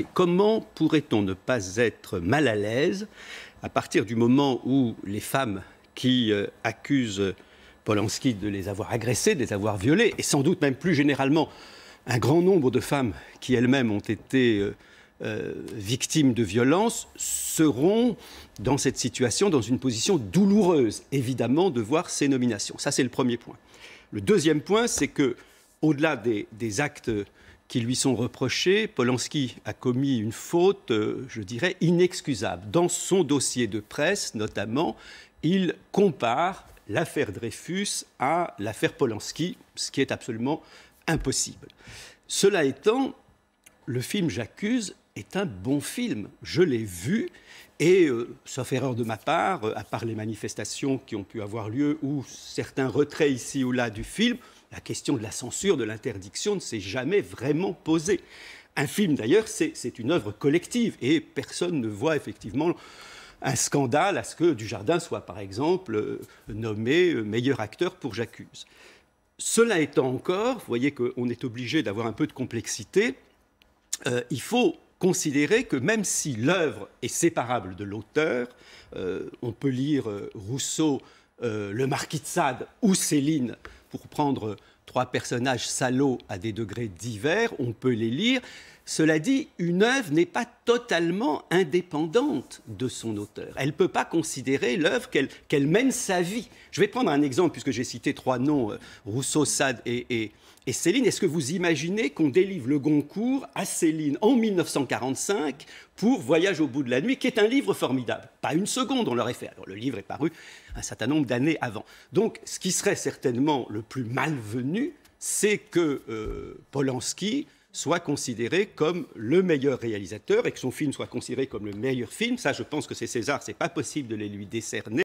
compliqué. Comment pourrait-on ne pas être mal à l'aise à partir du moment où les femmes qui accusent Polanski de les avoir agressées, de les avoir violées, et sans doute même plus généralement un grand nombre de femmes qui elles-mêmes ont été victimes de violences, seront dans cette situation, dans une position douloureuse, évidemment, de voir ces nominations. Ça, c'est le premier point. Le deuxième point, c'est que, au-delà des actes qui lui sont reprochés, Polanski a commis une faute, je dirais, inexcusable. Dans son dossier de presse, notamment, il compare l'affaire Dreyfus à l'affaire Polanski, ce qui est absolument impossible. Cela étant, le film J'accuse est un bon film. Je l'ai vu et, sauf erreur de ma part, à part les manifestations qui ont pu avoir lieu ou certains retraits ici ou là du film, la question de la censure, de l'interdiction ne s'est jamais vraiment posée. Un film, d'ailleurs, c'est une œuvre collective et personne ne voit effectivement un scandale à ce que Dujardin soit, par exemple, nommé meilleur acteur pour J'accuse. Cela étant encore, vous voyez qu'on est obligé d'avoir un peu de complexité, il faut considérer que même si l'œuvre est séparable de l'auteur, on peut lire Rousseau, le Marquis de Sade ou Céline, pour prendre trois personnages salauds à des degrés divers, on peut les lire. Cela dit, une œuvre n'est pas totalement indépendante de son auteur. Elle ne peut pas considérer l'œuvre qu'elle mène sa vie. Je vais prendre un exemple, puisque j'ai cité trois noms, Rousseau, Sade et Céline. Est-ce que vous imaginez qu'on délivre le Goncourt à Céline en 1945 pour Voyage au bout de la nuit, qui est un livre formidable? Pas une seconde, on l'aurait fait. Alors, le livre est paru un certain nombre d'années avant. Donc, ce qui serait certainement le plus malvenu, c'est que Polanski soit considéré comme le meilleur réalisateur et que son film soit considéré comme le meilleur film. Ça, je pense que c'est César, c'est pas possible de les lui décerner.